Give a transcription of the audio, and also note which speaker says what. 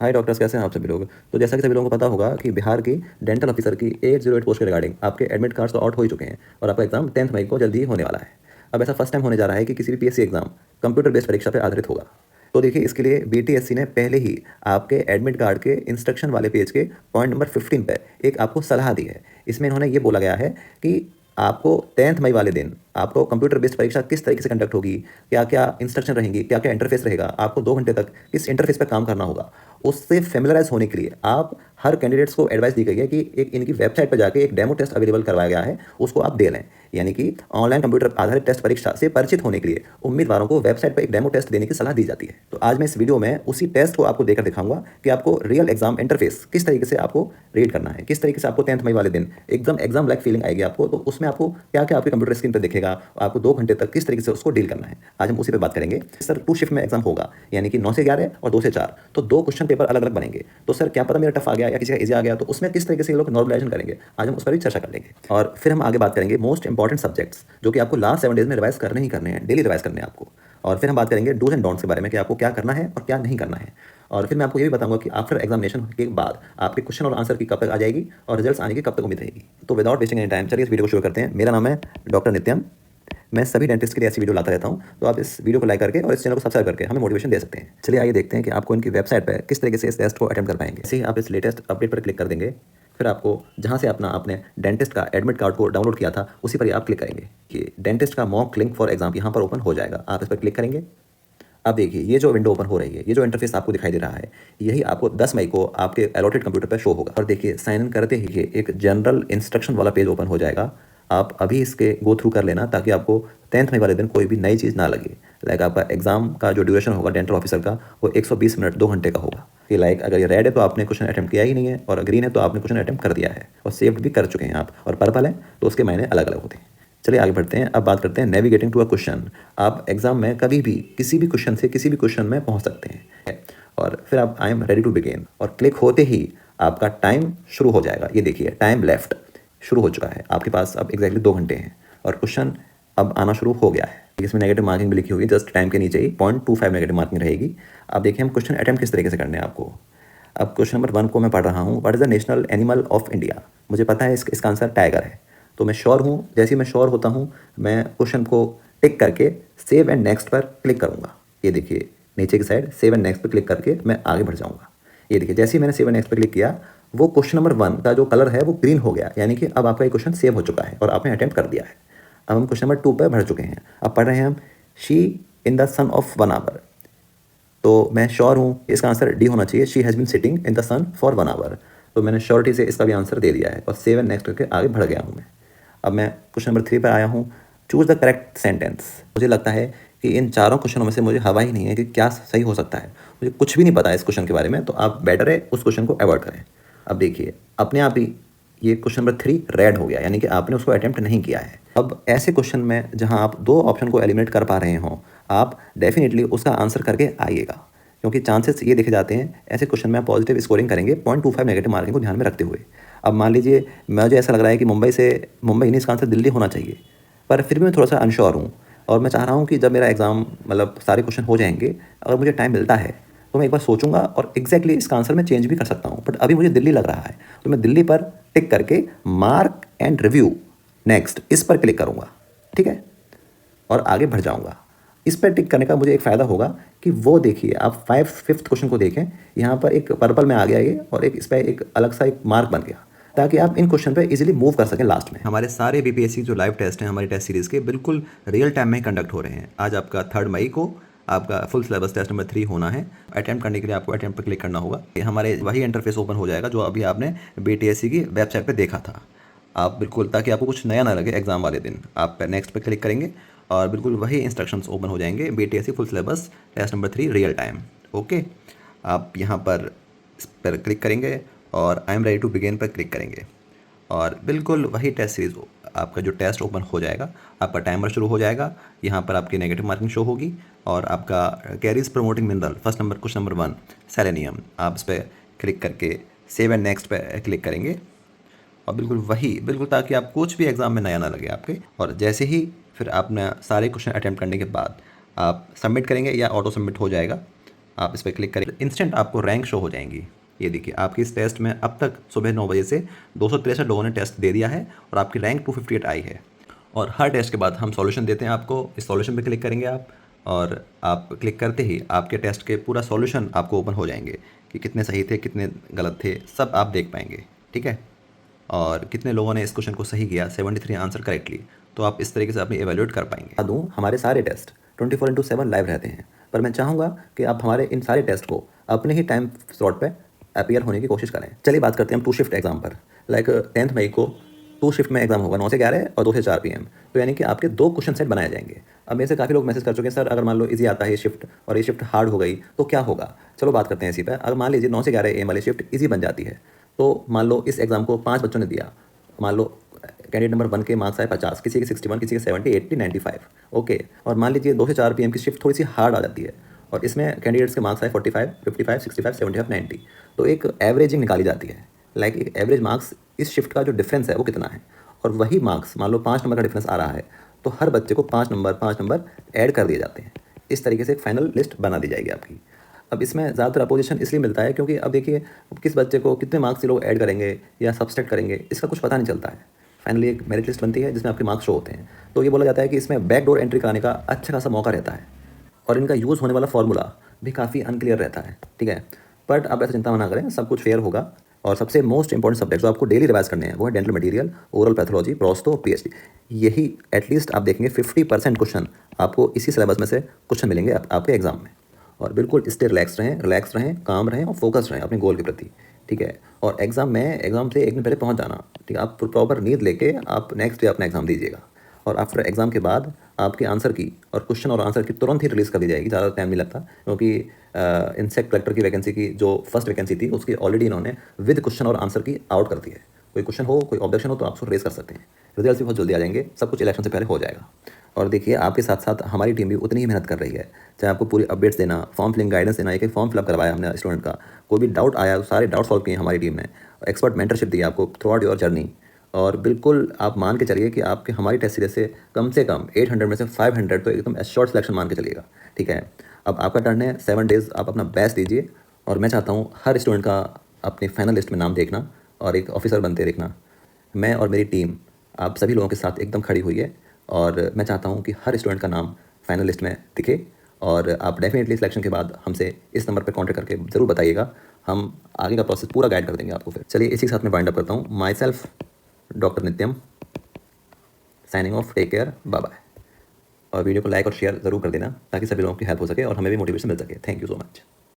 Speaker 1: हाय doctors, कैसे हैं आप सभी लोग। तो जैसा कि सभी लोगों को पता होगा कि बिहार की डेंटल ऑफिसर की 808 पोस्ट के रिगार्डिंग आपके एडमिट कार्ड्स तो आउट हो ही चुके हैं और आपका एग्जाम 10 मई को जल्दी ही होने वाला है। अब ऐसा फर्स्ट टाइम होने जा रहा है कि किसी भी पीएससी एग्जाम कंप्यूटर बेस्ड परीक्षा पर आधारित होगा। तो देखिए, इसके लिए बीटीएससी ने पहले ही आपके एडमिट कार्ड के इंस्ट्रक्शन वाले पेज के पॉइंट नंबर 15 पर एक आपको सलाह दी है। इसमें इन्होंने ये बोला गया है कि आपको 10 मई वाले दिन आपको कंप्यूटर बेस्ड परीक्षा किस तरीके से कंडक्ट होगी, क्या क्या इंस्ट्रक्शन रहेंगी, क्या क्या इंटरफेस रहेगा, आपको 2 घंटे तक किस इंटरफेस पर काम करना होगा, उससे फेमिलराइज होने के लिए आप हर कैंडिडेट्स को एडवाइस दी गई है कि एक इनकी वेबसाइट पर जाके एक डेमो टेस्ट अवेलेबल करवाया गया है, उसको आप दे लें। यानी कि ऑनलाइन कंप्यूटर आधारित टेस्ट परीक्षा से परिचित होने के लिए उम्मीदवारों को वेबसाइट पर एक डेमो टेस्ट देने की सलाह दी जाती है। तो आज मैं इस वीडियो में उसी टेस्ट को आपको देकर दिखाऊंगा कि आपको रियल एग्जाम इंटरफेस किस तरीके से आपको रीड करना है, किस तरीके से आपको 10 मई वाले दिन एकदम एग्जाम लाइक फीलिंग आएगी आपको। तो उसमें आपको क्या क्या आपके कंप्यूटर स्क्रीन पर दिखेगा, आपको 2 घंटे तक किस तरीके से उसको डील करना है, आज हम उसी पर बात करेंगे। सर 2 शिफ्ट में एग्जाम होगा, यानी कि 9 से 11 और 2 से 4, तो 2 क्वेश्चन पेपर अलग अलग बनेंगे। तो सर क्या पता मेरा टफ आ गया या किसी का इजी आ गया, तो उसमें किस तरीके से ये लोग नॉर्मलाइजेशन करेंगे, आज हम उस पर भी चर्चा कर लेंगे। और फिर हम आगे बात करेंगे मोस्ट इंपॉर्टेंट सब्जेक्ट्स जो कि आपको लास्ट 7 डेज में रिवाइज करने ही करने हैं, डेली रिवाइज करने हैं आपको। और फिर हम बात करेंगे डूज एंड डोंट्स के बारे में कि आपको क्या करना है और क्या नहीं करना है। और फिर मैं आपको ये भी बताऊंगा कि आफ्टर एग्जामिनेशन के बाद आपके क्वेश्चन और आंसर की कब तक आ जाएगी और रिजल्ट्स आने की कब तक उम्मीद रहेगी। तो विदाउट वेस्टिंग एनी टाइम चलिए इस वीडियो को शुरू करते हैं। मेरा नाम है डॉक्टर नित्यम। मैं सभी डेंटिस्ट के लिए ऐसी वीडियो लाता रहता हूं, तो आप इस वीडियो को लाइक करके और इस चैनल को सब्सक्राइब करके हमें मोटिवेशन दे सकते हैं। चलिए आइए देखते हैं कि आपको इनकी वेबसाइट पर किस तरीके से इस टेस्ट को अटेम्प्ट कर पाएंगे। जैसे ही आप इस लेटेस्ट अपडेट पर क्लिक कर देंगे, फिर आपको जहां से आपने डेंटिस्ट का एडमिट कार्ड को डाउनलोड किया था उसी पर ही आप क्लिक करेंगे कि डेंटिस्ट का मॉक लिंक फॉर एग्जाम यहाँ पर ओपन हो जाएगा। आप इस पर क्लिक करेंगे। अब देखिए, ये जो विंडो ओपन हो रही है, ये जो इंटरफेस आपको दिखाई दे रहा है, यही आपको 10 मई को आपके अलॉटेड कंप्यूटर पर शो होगा। और देखिए, साइन इन करते ही ये एक जनरल इंस्ट्रक्शन वाला पेज ओपन हो जाएगा। आप अभी इसके गो थ्रू कर लेना ताकि आपको 10 मई वाले दिन कोई भी नई चीज़ ना लगे। लाइक आपका एग्जाम का जो ड्यूरेशन होगा डेंटल ऑफिसर का, वो 120 मिनट 2 घंटे का होगा। कि लाइक अगर ये रेड है तो आपने क्वेश्चन अटैम्प्ट किया ही नहीं है, और ग्रीन है तो आपने क्वेश्चन अटैम्प्ट कर दिया है और सेव्ड भी कर चुके हैं आप, और पर्पल है तो उसके मायने अलग अलग होते हैं। चलिए आगे बढ़ते हैं। अब बात करते हैं नेविगेटिंग टू अ क्वेश्चन। आप एग्जाम में कभी भी किसी भी क्वेश्चन से किसी भी क्वेश्चन में पहुंच सकते हैं। और फिर आप I am ready to begin और क्लिक होते ही आपका टाइम शुरू हो जाएगा। ये देखिए, टाइम लेफ्ट शुरू हो चुका है। आपके पास अब एग्जैक्टली 2 घंटे हैं और क्वेश्चन अब आना शुरू हो गया है। इसमें नेगेटिव मार्किंग भी लिखी होगी, जस्ट टाइम के नीचे ही 0.25 नेगेटिव मार्किंग रहेगी। अब देखिए हम क्वेश्चन अटैम्प्ट किस तरीके से करने हैं आपको। अब क्वेश्चन नंबर 1 को मैं पढ़ रहा हूँ। What is the national animal of India. मुझे पता है इसका आंसर टाइगर है, तो मैं श्योर हूँ। जैसे ही मैं श्योर होता हूँ, मैं क्वेश्चन को टिक करके सेव एंड नेक्स्ट पर क्लिक करूँगा। ये देखिए नीचे की साइड सेव एंड नेक्स्ट पर क्लिक करके मैं आगे बढ़ जाऊँगा। ये देखिए, जैसे ही मैंने सेव एंड नेक्स्ट पर क्लिक किया, वो क्वेश्चन नंबर 1 का जो कलर है वो ग्रीन हो गया, यानी कि अब आपका ये क्वेश्चन सेव हो चुका है और आपने अटेम्प्ट कर दिया है। अब हम क्वेश्चन नंबर 2 पर बढ़ चुके हैं। अब पढ़ रहे हैं हम she in the sun of 1 hour. तो मैं श्योर हूँ इसका आंसर डी होना चाहिए, she has been sitting in the sun for 1 hour. तो मैंने श्योरिटी से इसका भी आंसर दे दिया है और सेव एंड नेक्स्ट करके आगे बढ़ गया हूँ मैं। अब मैं क्वेश्चन नंबर 3 पर आया हूँ। Choose the correct sentence. मुझे लगता है कि इन चारों क्वेश्चनों में से मुझे हवा ही नहीं है कि क्या सही हो सकता है। मुझे कुछ भी नहीं पता है इस क्वेश्चन के बारे में, तो आप बेटर है उस क्वेश्चन को अवॉइड करें। अब देखिए, अपने आप ही ये क्वेश्चन नंबर 3 रेड हो गया, यानी कि आपने उसको अटेम्प्ट नहीं किया है। अब ऐसे क्वेश्चन में जहां आप 2 ऑप्शन को एलिमिनेट कर पा रहे हों, आप डेफिनेटली उसका आंसर करके आइएगा, क्योंकि चांसेस ये देखे जाते हैं ऐसे क्वेश्चन में आप पॉजिटिव स्कोरिंग करेंगे 0.25 नेगेटिव मार्किंग को ध्यान में रखते हुए। अब मान लीजिए मुझे ऐसा लग रहा है कि मुंबई नहीं, इसका आंसर दिल्ली होना चाहिए, पर फिर भी मैं थोड़ा सा अनश्योर हूँ और मैं चाह रहा हूँ कि जब मेरा एग्ज़ाम मतलब सारे क्वेश्चन हो जाएंगे, अगर मुझे टाइम मिलता है तो मैं एक बार सोचूंगा और एग्जैक्टली इसका आंसर मैं चेंज भी कर सकता हूँ। बट अभी मुझे दिल्ली लग रहा है, तो मैं दिल्ली पर टिक करके मार्क एंड रिव्यू नेक्स्ट इस पर क्लिक करूँगा, ठीक है, और आगे बढ़ जाऊँगा। इस पर टिक करने का मुझे एक फ़ायदा होगा कि वो देखिए, आप 5th क्वेश्चन को देखें, यहाँ पर एक पर्पल में आ गया ये, और एक इस पर एक अलग सा एक मार्क बन गया, ताकि आप इन क्वेश्चन पे इजीली मूव कर सकें लास्ट में। हमारे सारे बीपीएससी जो लाइव टेस्ट हैं हमारी टेस्ट सीरीज़ के, बिल्कुल रियल टाइम में कंडक्ट हो रहे हैं। आज आपका 3 मई को आपका फुल सिलेबस टेस्ट नंबर 3 होना है। अटेम्प्ट करने के लिए आपको अटेम्प्ट पर क्लिक करना होगा। हमारे वही इंटरफेस ओपन हो जाएगा जो अभी आपने बीटीएससी की वेबसाइट पर देखा था। आप बिल्कुल, ताकि आपको कुछ नया ना लगे एग्जाम वाले दिन, आप नेक्स्ट पर क्लिक करेंगे और बिल्कुल वही इंस्ट्रक्शंस ओपन हो जाएंगे। BTSC full syllabus test number 3 real time. Okay, आप यहाँ पर इस पर क्लिक करेंगे और I am ready to begin पर क्लिक करेंगे और बिल्कुल वही टेस्ट सीरीज आपका जो टेस्ट ओपन हो जाएगा, आपका टाइमर शुरू हो जाएगा। यहाँ पर आपकी नेगेटिव मार्किंग शो होगी और आपका carries promoting mineral first number question number 1 selenium, आप इस पर क्लिक करके सेव एंड नेक्स्ट पे क्लिक करेंगे और बिल्कुल ताकि आप कुछ भी एग्जाम में नया ना लगे आपके। और जैसे ही फिर आपने सारे क्वेश्चन अटैम्प्ट करने के बाद आप सबमिट करेंगे या ऑटो सबमिट हो जाएगा, आप इस पर क्लिक करें, इंस्टेंट आपको रैंक शो हो जाएंगी। ये देखिए आपकी इस टेस्ट में अब तक सुबह 9 बजे से 263 लोगों ने टेस्ट दे दिया है और आपकी रैंक 258 आई है। और हर टेस्ट के बाद हम सॉल्यूशन देते हैं आपको, इस सॉल्यूशन पे क्लिक करेंगे आप, और आप क्लिक करते ही आपके टेस्ट के पूरा सॉल्यूशन आपको ओपन हो जाएंगे कि कितने सही थे कितने गलत थे, सब आप देख पाएंगे। ठीक है, और कितने लोगों ने इस क्वेश्चन को सही किया, 73 आंसर करेक्टली, तो आप इस तरीके से अपनी एवेल्यूएट कर पाएंगे। बता दूँ हमारे सारे टेस्ट 24/7 लाइव रहते हैं, पर मैं चाहूँगा कि आप हमारे इन सारे टेस्ट को अपने ही टाइम स्लॉट पे अपीयर होने की कोशिश करें। चलिए बात करते हैं हम 2 शिफ्ट एग्जाम पर। लाइक 10 मई को 2 शिफ्ट में एग्जाम होगा, 9 से 11 और 2 से 4 PM। तो यानी कि आपके 2 क्वेश्चन सेट बनाए जाएंगे। अब मेरे से काफ़ी लोग मैसेज कर चुके हैं, सर अगर मान लो इजी आता है ये शिफ्ट और ये शिफ्ट हार्ड हो गई तो क्या होगा। चलो बात करते हैं इसी पर। अगर मान लीजिए 9 से 11 AM वाली शिफ्ट ईजी बन जाती है, तो मान लो इस एग्जाम को 5 बच्चों ने दिया, मान लो कैंडिडेट नंबर 1 के मार्क्स आए 50, किसी के 61, किसी के 70, 80, 95। ओके, और मान लीजिए 2 से 4 PM की शिफ्ट थोड़ी सी हार्ड आ जाती है और इसमें कैंडिडेट्स के मार्क्स आए 45, 55, 65, 75, 90। तो एक एवरेजिंग निकाली जाती है, लाइक एक एवरेज मार्क्स इस शिफ्ट का जो डिफरेंस है वो कितना है। और वही मार्क्स मान लो 5 नंबर का डिफरेंस आ रहा है, तो हर बच्चे को 5 नंबर ऐड कर दिए जाते हैं। इस तरीके से एक फाइनल लिस्ट बना दी जाएगी आपकी। अब इसमें ज़्यादातर अपोजिशन इसलिए मिलता है क्योंकि अब देखिए किस बच्चे को कितने मार्क्स ये लोग ऐड करेंगे या सब्सट्रैक्ट करेंगे, इसका कुछ पता नहीं चलता है। फाइनली एक मेरिट लिस्ट बनती है जिसमें आपके मार्क्स शो होते हैं। तो ये बोला जाता है कि इसमें बैकडोर एंट्री कराने का अच्छा खासा मौका रहता है और इनका यूज़ होने वाला फॉर्मूला भी काफ़ी अनक्लियर रहता है। ठीक है, बट आप ऐसा चिंता ना करें, सब कुछ फेयर होगा। और सबसे मोस्ट इंपॉर्टेंट सब्जेक्ट जो आपको डेली रिवाइज करने हैं वो है dental material, oral pathology, prostho, PhD। यही एटलीस्ट आप देखेंगे 50% क्वेश्चन आपको इसी सिलेबस में से क्वेश्चन मिलेंगे आपके एग्जाम में। और बिल्कुल स्टे रिलैक्स रहें, काम रहें और फोकस रहें अपने गोल के प्रति। ठीक है, और एग्ज़ाम से एक दिन पहले पहुंच जाना। ठीक है, आप प्रॉपर नींद लेके आप नेक्स्ट डे अपना एग्ज़ाम दीजिएगा। और आफ्टर एग्ज़ाम के बाद आपके आंसर की और क्वेश्चन और आंसर की तुरंत ही रिलीज़ कर दी जाएगी, ज़्यादा टाइम नहीं लगता। क्योंकि इंसेक्ट कलेक्टर की वैकेंसी की जो फर्स्ट वैकेंसी थी उसकी ऑलरेडी इन्होंने विद क्वेश्चन और आंसर की आउट कर दी है। कोई क्वेश्चन हो, कोई ऑब्जेक्शन हो तो आप उसको रेज कर सकते हैं। रिजल्ट भी बहुत जल्दी आ जाएंगे, सब कुछ इलेक्शन से पहले हो जाएगा। और देखिए आपके साथ साथ हमारी टीम भी उतनी ही मेहनत कर रही है, चाहे आपको पूरी अपडेट्स देना, फॉर्म फिलिंग गाइडेंस देना। एक फॉर्म फिलअप करवाया हमने स्टूडेंट का, कोई भी डाउट आया तो सारे डाउट सॉल्व किए हमारी टीम ने। एक्सपर्ट मेंटरशिप दी आपको थ्रू आउट योर जर्नी। और बिल्कुल आप मान के चलिए कि आपके हमारी टेस्ट सीरीज से कम 800 में से 500 तो एकदम एश्योर्ड सिलेक्शन मान के चलिएगा। ठीक है, अब आपका टर्न है, 7 डेज़ आप अपना बेस्ट दीजिए। और मैं चाहता हूँ हर स्टूडेंट का अपनी फाइनल लिस्ट में नाम देखना और एक ऑफिसर बनते देखना। मैं और मेरी टीम आप सभी लोगों के साथ एकदम खड़ी हुई है और मैं चाहता हूँ कि हर स्टूडेंट का नाम फाइनल लिस्ट में दिखे। और आप डेफिनेटली सिलेक्शन के बाद हमसे इस नंबर पर कॉन्टैक्ट करके ज़रूर बताइएगा, हम आगे का प्रोसेस पूरा गाइड कर देंगे आपको। फिर चलिए इसी के साथ मैं वाइंड अप करता हूँ। Myself doctor Nityam signing off, take care, bye bye. और वीडियो को लाइक और शेयर ज़रूर कर देना ताकि सभी लोगों की हेल्प हो सके और हमें भी मोटिवेशन मिल सके। Thank you so much.